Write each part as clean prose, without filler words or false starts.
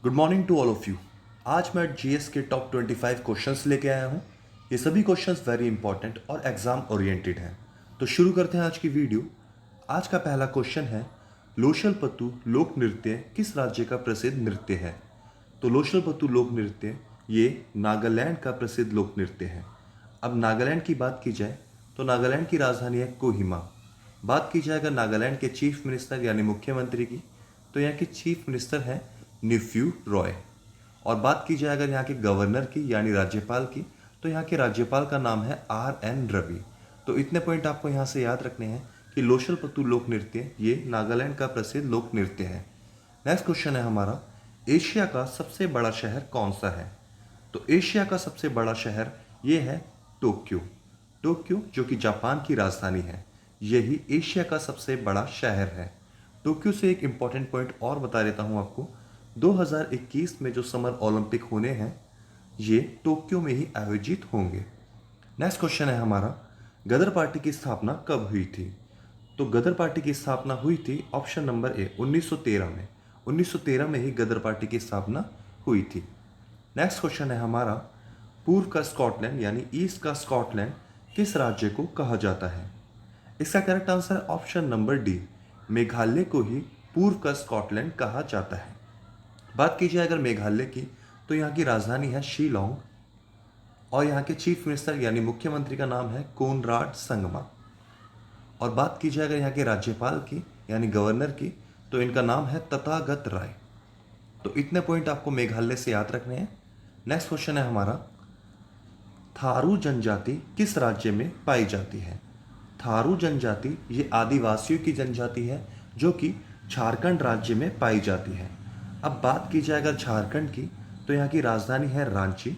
Good morning to all of you. आज मैं GS के टॉप 25 क्वेश्चंस लेके आया हूँ। ये सभी क्वेश्चंस वेरी इंपॉर्टेंट और एग्जाम ओरिएंटेड हैं। तो शुरू करते हैं आज की वीडियो। आज का पहला क्वेश्चन है, लोशलपतु लोक नृत्य किस राज्य का प्रसिद्ध नृत्य है? तो लोशलपतु लोक नृत्य ये नागालैंड का प्रसिद्ध लोक नृत्य है। अब नागालैंड की बात की जाए तो नागालैंड की राजधानी है कोहिमा। बात की जाए अगर नागालैंड के चीफ मिनिस्टर यानी मुख्यमंत्री की, तो यहाँ के चीफ मिनिस्टर हैं निफ्यू रॉय। और बात की जाए अगर यहाँ के गवर्नर की यानी राज्यपाल की, तो यहाँ के राज्यपाल का नाम है RN रवि। तो इतने पॉइंट आपको यहाँ से याद रखने हैं कि लोशलपतु लोक नृत्य ये नागालैंड का प्रसिद्ध लोक नृत्य है। नेक्स्ट क्वेश्चन है हमारा, एशिया का सबसे बड़ा शहर कौन सा है? तो एशिया का सबसे बड़ा शहर ये है टोक्यो। टोक्यो जो कि जापान की राजधानी है, यही एशिया का सबसे बड़ा शहर है। टोक्यो से एक इम्पॉर्टेंट पॉइंट और बता देता हूँ आपको, 2021 में जो समर ओलंपिक होने हैं ये टोक्यो में ही आयोजित होंगे। नेक्स्ट क्वेश्चन है हमारा, गदर पार्टी की स्थापना कब हुई थी? तो गदर पार्टी की स्थापना हुई थी ऑप्शन नंबर ए 1913 में। 1913 में ही गदर पार्टी की स्थापना हुई थी। नेक्स्ट क्वेश्चन है हमारा, पूर्व का स्कॉटलैंड यानी ईस्ट का स्कॉटलैंड किस राज्य को कहा जाता है? इसका correct answer option number D, Meghalaya को ही पूर्व का स्कॉटलैंड कहा जाता है। बात की जाए अगर मेघालय की, तो यहाँ की राजधानी है शिलोंग और यहाँ के चीफ मिनिस्टर यानी मुख्यमंत्री का नाम है कोनराड संगमा। और बात की जाए अगर यहाँ के राज्यपाल की यानी गवर्नर की, तो इनका नाम है तथागत राय। तो इतने पॉइंट आपको मेघालय से याद रखने हैं। नेक्स्ट क्वेश्चन है हमारा, थारू जनजाति किस राज्य में पाई जाती है? थारू जनजाति ये आदिवासियों की जनजाति है जो कि झारखंड राज्य में पाई जाती है। अब बात की जाए अगर झारखंड की, तो यहाँ की राजधानी है रांची।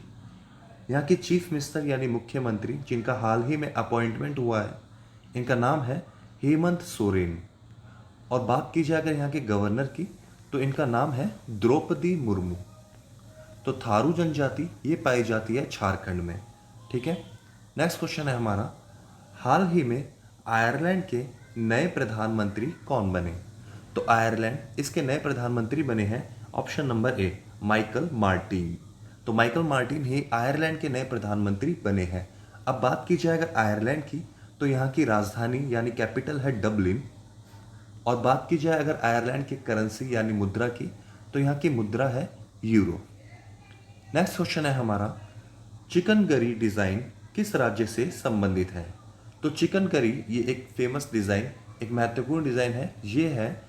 यहाँ के चीफ मिनिस्टर यानी मुख्यमंत्री जिनका हाल ही में अपॉइंटमेंट हुआ है, इनका नाम है हेमंत सोरेन। और बात की जाए अगर यहाँ के गवर्नर की, तो इनका नाम है द्रौपदी मुर्मू। तो थारू जनजाति ये पाई जाती है झारखंड में। ठीक है। नेक्स्ट क्वेश्चन है हमारा, हाल ही में आयरलैंड के नए प्रधानमंत्री कौन बने? तो आयरलैंड इसके नए प्रधानमंत्री बने हैं ऑप्शन नंबर ए माइकल मार्टिन। तो माइकल मार्टिन ही आयरलैंड के नए प्रधानमंत्री बने हैं। अब बात की जाए अगर आयरलैंड की, तो यहाँ की राजधानी यानी कैपिटल है डबलिन। और बात की जाए अगर आयरलैंड की करेंसी यानी मुद्रा की, तो यहाँ की मुद्रा है यूरो। नेक्स्ट क्वेश्चन है हमारा, चिकन करी डिज़ाइन किस राज्य से संबंधित है? तो चिकन करी ये एक फेमस डिज़ाइन, एक महत्वपूर्ण डिज़ाइन है, ये है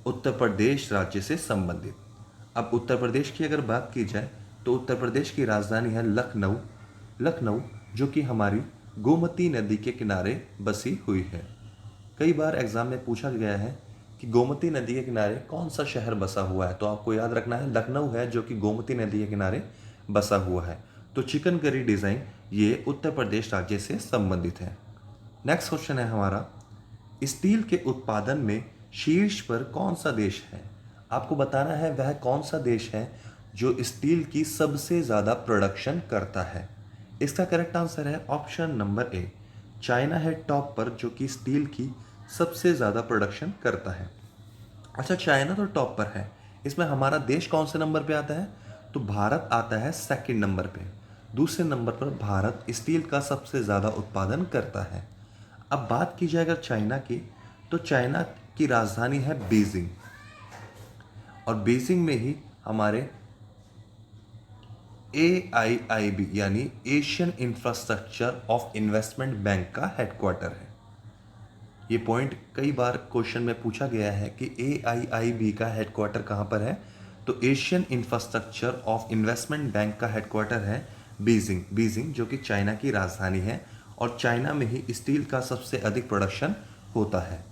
उत्तर प्रदेश राज्य से संबंधित। अब उत्तर प्रदेश की अगर बात की जाए, तो उत्तर प्रदेश की राजधानी है लखनऊ। लखनऊ जो कि हमारी गोमती नदी के किनारे बसी हुई है। कई बार एग्जाम में पूछा गया है कि गोमती नदी के किनारे कौन सा शहर बसा हुआ है, तो आपको याद रखना है लखनऊ है जो कि गोमती नदी के किनारे बसा हुआ है। तो चिकन करी डिज़ाइन ये उत्तर प्रदेश राज्य से संबंधित है। नेक्स्ट क्वेश्चन है हमारा, स्टील के उत्पादन में शीर्ष पर कौन सा देश है? आपको बताना है वह कौन सा देश है जो स्टील की सबसे ज़्यादा प्रोडक्शन करता है। इसका करेक्ट आंसर है ऑप्शन नंबर ए, चाइना है टॉप पर जो कि स्टील की सबसे ज़्यादा प्रोडक्शन करता है। अच्छा, चाइना तो टॉप पर है, इसमें हमारा देश कौन से नंबर पे आता है? तो भारत आता है सेकंड नंबर पे। दूसरे नंबर पर भारत स्टील का सबसे ज़्यादा उत्पादन करता है। अब बात की जाए अगर चाइना की, तो चाइना की राजधानी है बीजिंग। और बीजिंग में ही हमारे AIIB यानी Asian infrastructure of investment bank का हेडक्वार्टर है। ये पॉइंट कई बार क्वेश्चन में पूछा गया है कि AIIB का हेडक्वार्टर कहाँ पर है? तो Asian infrastructure of investment bank का हेडक्वार्टर है बीजिंग। बीजिंग जो कि चाइना की राजधानी है और चाइना में ही स्टील का सबसे अधिक प्रोडक्शन होता है।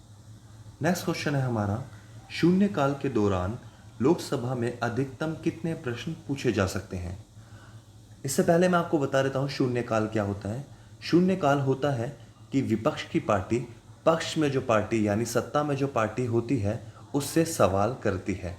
नेक्स्ट क्वेश्चन है हमारा, शून्यकाल के दौरान लोकसभा में अधिकतम कितने प्रश्न पूछे जा सकते हैं? इससे पहले मैं आपको बता देता हूँ शून्यकाल क्या होता है। शून्यकाल होता है कि विपक्ष की पार्टी पक्ष में जो पार्टी यानी सत्ता में जो पार्टी होती है उससे सवाल करती है,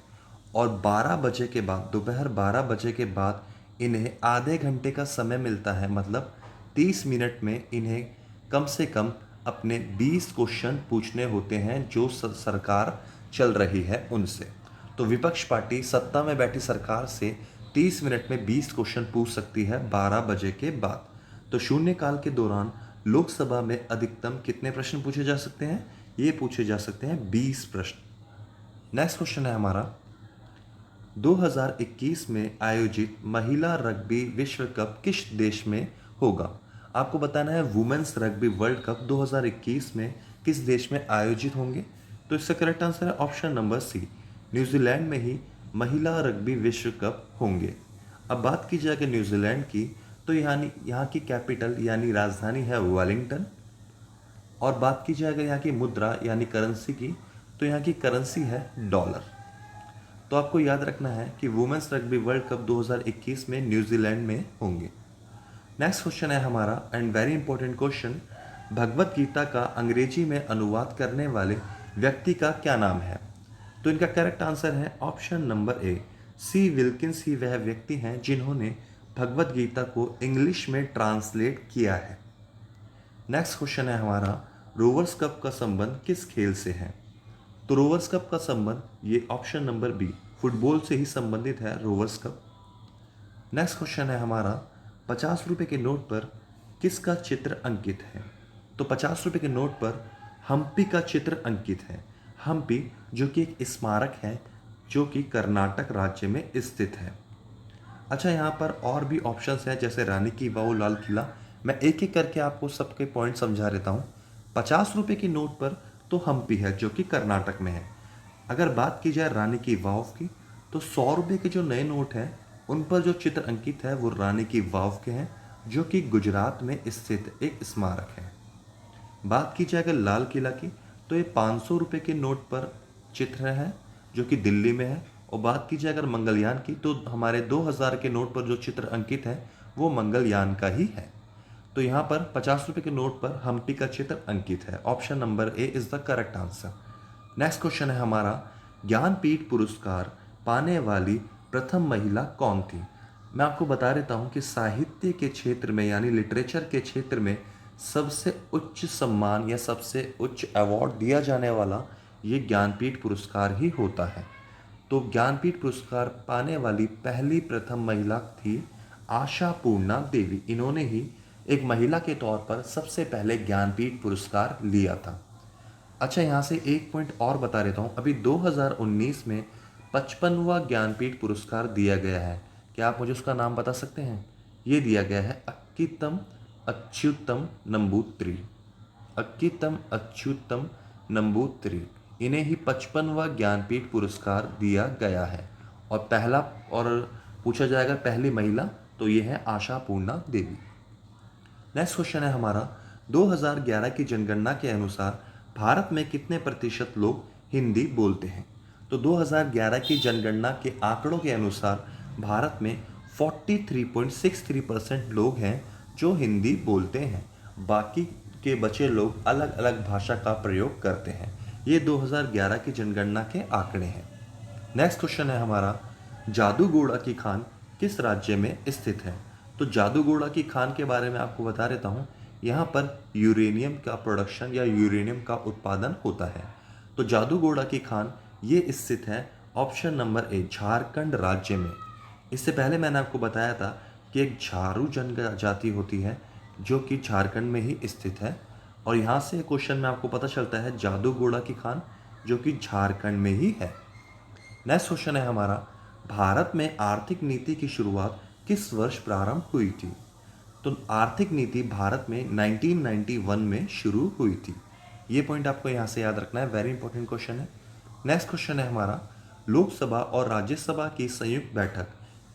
और 12 बजे के बाद, दोपहर 12 बजे के बाद इन्हें आधे घंटे का समय मिलता है। मतलब 30 मिनट में इन्हें कम से कम अपने 20 क्वेश्चन पूछने होते हैं जो सरकार चल रही है उनसे। तो तो विपक्ष पार्टी सत्ता में बैठी सरकार से 30 मिनट में 20 क्वेश्चन पूछ सकती है 12 बजे के बाद। तो शून्यकाल के दौरान लोकसभा में अधिकतम कितने प्रश्न पूछे जा सकते हैं? ये पूछे जा सकते हैं 20 प्रश्न। नेक्स्ट क्वेश्चन है हमारा, 2021 में आयोजित महिला रग्बी विश्व कप किस देश में होगा? आपको बताना है वुमेन्स रग्बी वर्ल्ड कप 2021 में किस देश में आयोजित होंगे। तो इसका करेक्ट आंसर है ऑप्शन नंबर सी, न्यूजीलैंड में ही महिला रग्बी विश्व कप होंगे। अब बात की जाए कि न्यूजीलैंड की, तो यहाँ की कैपिटल यानी राजधानी है वेलिंगटन। और बात की जाए अगर यहाँ की मुद्रा यानी करेंसी की, तो यहाँ की करेंसी है डॉलर। तो आपको याद रखना है कि वुमेन्स रग्बी वर्ल्ड कप 2021 में न्यूजीलैंड में होंगे। नेक्स्ट क्वेश्चन है हमारा and very important question, Bhagavad Gita का अंग्रेजी में अनुवाद करने वाले व्यक्ति का क्या नाम है? तो इनका करेक्ट आंसर है option number A, C Wilkins ही वह व्यक्ति हैं जिन्होंने भगवत गीता को इंग्लिश में ट्रांसलेट किया है। नेक्स्ट क्वेश्चन है हमारा, रोवर्स कप का संबंध किस खेल से है? तो रोवर्स कप का संबंध ये ऑप्शन नंबर बी, फुटबॉल से ही संबंधित है रोवर्स कप। नेक्स्ट क्वेश्चन है हमारा, 50 रुपये के नोट पर किसका चित्र अंकित है? तो 50 रुपये के नोट पर हम्पी का चित्र अंकित है। हम्पी जो कि एक स्मारक है जो कि कर्नाटक राज्य में स्थित है। अच्छा, यहाँ पर और भी ऑप्शंस हैं जैसे रानी की वाव, लाल किला। मैं एक एक करके आपको सबके पॉइंट समझा देता हूँ। 50 रुपये की नोट पर तो हम्पी है जो कि कर्नाटक में है। अगर बात की जाए रानी की वाव की, तो 100 रुपये के जो नए नोट हैं उन पर जो चित्र अंकित है वो रानी की वाव के हैं जो कि गुजरात में स्थित एक स्मारक है। बात की जाए अगर लाल किला की, तो ये 500 रुपये के नोट पर चित्र है जो कि दिल्ली में है। और बात की जाए अगर मंगलयान की, तो हमारे 2000 के नोट पर जो चित्र अंकित है वो मंगलयान का ही है। तो यहाँ पर 50 रुपये के नोट पर हम्पी का चित्र अंकित है। Option number A is the correct answer. Next question है हमारा, ज्ञानपीठ पुरस्कार पाने वाली प्रथम महिला कौन थी? मैं आपको बता देता हूँ कि साहित्य के क्षेत्र में यानी लिटरेचर के क्षेत्र में सबसे उच्च सम्मान या सबसे उच्च अवार्ड दिया जाने वाला ये ज्ञानपीठ पुरस्कार ही होता है। तो ज्ञानपीठ पुरस्कार पाने वाली पहली प्रथम महिला थी आशापूर्णा देवी। इन्होंने ही एक महिला के तौर पर सबसे पहले ज्ञानपीठ पुरस्कार लिया था। अच्छा, यहाँ से एक पॉइंट और बता देता हूँ, अभी 2019 में 55वां ज्ञानपीठ पुरस्कार दिया गया है। क्या आप मुझे उसका नाम बता सकते हैं? ये दिया गया है अक्कीतम अच्युतम नंबूत्री। अक्कीतम अच्युतम नंबूत्री, इन्हें ही 55वां ज्ञानपीठ पुरस्कार दिया गया है। और पूछा जाएगा पहली महिला, तो ये है आशापूर्णा देवी। नेक्स्ट क्वेश्चन है हमारा, 2011 की जनगणना के अनुसार भारत में कितने प्रतिशत लोग हिंदी बोलते हैं? तो 2011 की जनगणना के आंकड़ों के अनुसार भारत में 43.63% लोग हैं जो हिंदी बोलते हैं। बाकी के बचे लोग अलग अलग भाषा का प्रयोग करते हैं। ये 2011 की जनगणना के आंकड़े हैं। नेक्स्ट क्वेश्चन है हमारा, जादूगोड़ा की खान किस राज्य में स्थित है? तो जादूगोड़ा की खान के बारे में आपको बता देता हूँ। यहाँ पर यूरेनियम का प्रोडक्शन या यूरेनियम का उत्पादन होता है। तो जादूगोड़ा की खान ये स्थित है ऑप्शन नंबर ए, झारखंड राज्य में। इससे पहले मैंने आपको बताया था कि एक झारू जनजाति होती है जो कि झारखंड में ही स्थित है। और यहाँ से क्वेश्चन में आपको पता चलता है जादूगोड़ा की खान जो कि झारखंड में ही है। नेक्स्ट क्वेश्चन है हमारा, भारत में आर्थिक नीति की शुरुआत किस वर्ष प्रारंभ हुई थी? तो आर्थिक नीति भारत में 1991 में शुरू हुई थी। ये पॉइंट आपको यहाँ से याद रखना है, वेरी इंपॉर्टेंट क्वेश्चन है। नेक्स्ट क्वेश्चन है हमारा, लोकसभा और राज्यसभा की संयुक्त बैठक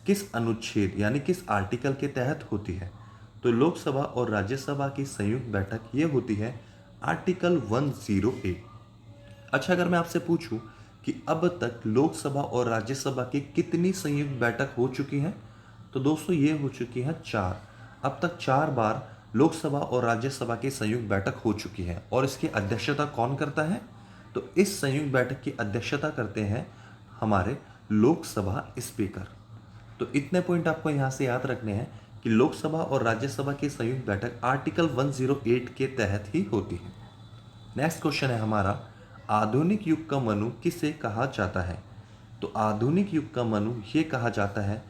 किस अनुच्छेद यानी किस आर्टिकल के तहत होती है? तो लोकसभा और राज्यसभा की संयुक्त बैठक ये होती है आर्टिकल 108। अच्छा, अगर मैं आपसे पूछूं कि अब तक लोकसभा और राज्यसभा की कितनी संयुक्त बैठक हो चुकी हैं, तो दोस्तों ये हो चुकी हैं 4। अब तक 4 बार लोकसभा और राज्यसभा की संयुक्त बैठक हो चुकी है। और इसकी अध्यक्षता कौन करता है? तो इस संयुक्त बैठक की अध्यक्षता करते हैं हमारे लोकसभा स्पीकर। तो इतने पॉइंट आपको यहाँ से याद रखने हैं कि लोकसभा और राज्यसभा की संयुक्त बैठक आर्टिकल 108 के तहत ही होती है। नेक्स्ट क्वेश्चन है हमारा, आधुनिक युग का मनु किसे कहा जाता है? तो आधुनिक युग का मनु ये कहा जाता है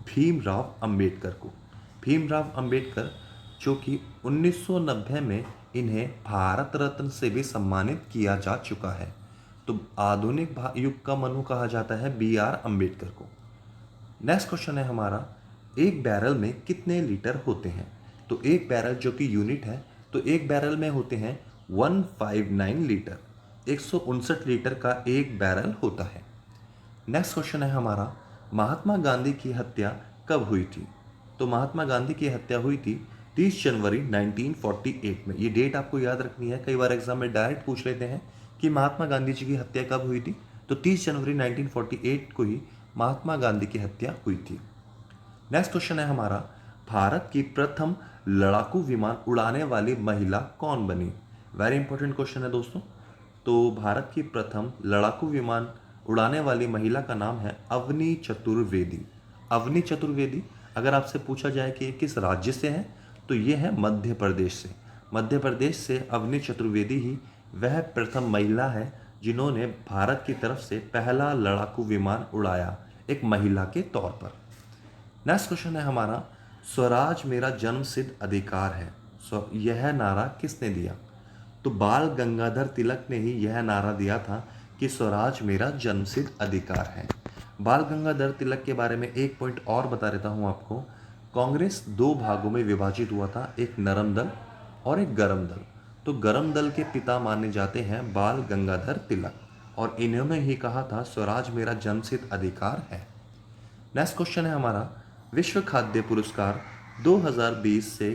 भीमराव अंबेडकर को। भीमराव अंबेडकर जो कि 1990 में इन्हें भारत रत्न से भी सम्मानित किया जा चुका है। तो आधुनिक युग का मनु कहा जाता है बी आर अम्बेडकर को। नेक्स्ट क्वेश्चन है हमारा, एक बैरल में कितने लीटर होते हैं? तो एक बैरल जो कि यूनिट है, तो एक बैरल में होते हैं 159 लीटर। 159 लीटर का एक बैरल होता है। नेक्स्ट क्वेश्चन है हमारा, महात्मा गांधी की हत्या कब हुई थी? तो महात्मा गांधी की हत्या हुई थी 30 जनवरी 1948 में। ये डेट आपको याद रखनी है, कई बार एग्जाम में डायरेक्ट पूछ लेते हैं कि महात्मा गांधी जी की हत्या कब हुई थी। तो 30 जनवरी 1948 को ही महात्मा गांधी की हत्या हुई थी। नेक्स्ट क्वेश्चन है हमारा, भारत की प्रथम लड़ाकू विमान उड़ाने वाली महिला कौन बनी? वेरी इंपॉर्टेंट क्वेश्चन है दोस्तों। तो भारत की प्रथम लड़ाकू विमान उड़ाने वाली महिला का नाम है अवनी चतुर्वेदी। अवनी चतुर्वेदी, अगर आपसे पूछा जाए कि किस राज्य से है, तो ये है मध्य प्रदेश से। मध्य प्रदेश से अवनी चतुर्वेदी ही वह प्रथम महिला है जिन्होंने भारत की तरफ से पहला लड़ाकू विमान उड़ाया, एक महिला के तौर पर। नेक्स्ट क्वेश्चन है हमारा, स्वराज मेरा जन्मसिद्ध अधिकार है, यह नारा किसने दिया? तो बाल गंगाधर तिलक ने ही यह नारा दिया था कि स्वराज मेरा जन्मसिद्ध अधिकार है। बाल गंगाधर तिलक के बारे में एक पॉइंट और बता देता हूँ आपको। कांग्रेस दो भागों में विभाजित हुआ था, एक नरम दल और एक गरम दल। तो गरम दल के पिता माने जाते हैं बाल गंगाधर तिलक, और इन्होंने ही कहा था स्वराज मेरा जन्मसिद्ध अधिकार है। नेक्स्ट क्वेश्चन है हमारा, विश्व खाद्य पुरस्कार 2020 से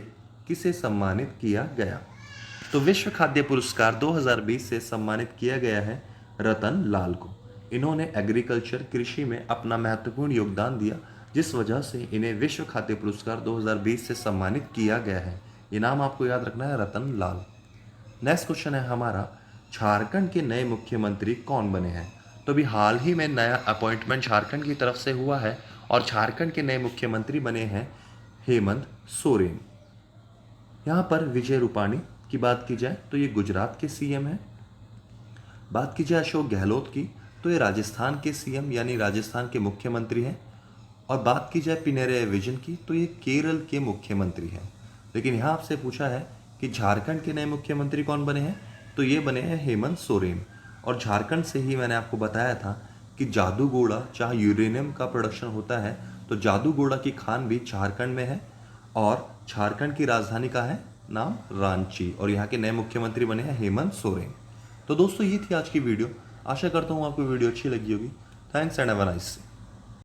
किसे सम्मानित किया गया? तो विश्व खाद्य पुरस्कार 2020 से सम्मानित किया गया है रतन लाल को। इन्होंने एग्रीकल्चर कृषि में अपना महत्वपूर्ण योगदान दिया, जिस वजह से इन्हें विश्व खाद्य पुरस्कार 2020 से सम्मानित किया गया है। ये नाम आपको याद रखना है, रतन लाल। नेक्स्ट क्वेश्चन है हमारा, झारखंड के नए मुख्यमंत्री कौन बने हैं? तो अभी हाल ही में नया अपॉइंटमेंट झारखंड की तरफ से हुआ है और झारखंड के नए मुख्यमंत्री बने हैं हेमंत सोरेन। यहाँ पर विजय रूपाणी की बात की जाए तो ये गुजरात के सीएम हैं। बात की जाए अशोक गहलोत की, तो ये राजस्थान के सीएम यानी राजस्थान के मुख्यमंत्री हैं। और बात की जाए पिनेरई विजयन की, तो ये केरल के मुख्यमंत्री हैं। लेकिन यहाँ आपसे पूछा है कि झारखंड के नए मुख्यमंत्री कौन बने हैं, तो ये बने हैं हेमंत सोरेन। और झारखंड से ही मैंने आपको बताया था कि जादूगोड़ा जहाँ यूरेनियम का प्रोडक्शन होता है, तो जादूगोड़ा की खान भी झारखंड में है। और झारखंड की राजधानी का है नाम रांची, और यहाँ के नए मुख्यमंत्री बने हैं हेमंत सोरेन। तो दोस्तों ये थी आज की वीडियो। आशा करता हूँ आपको वीडियो अच्छी लगी होगी। Thanks and have a nice day.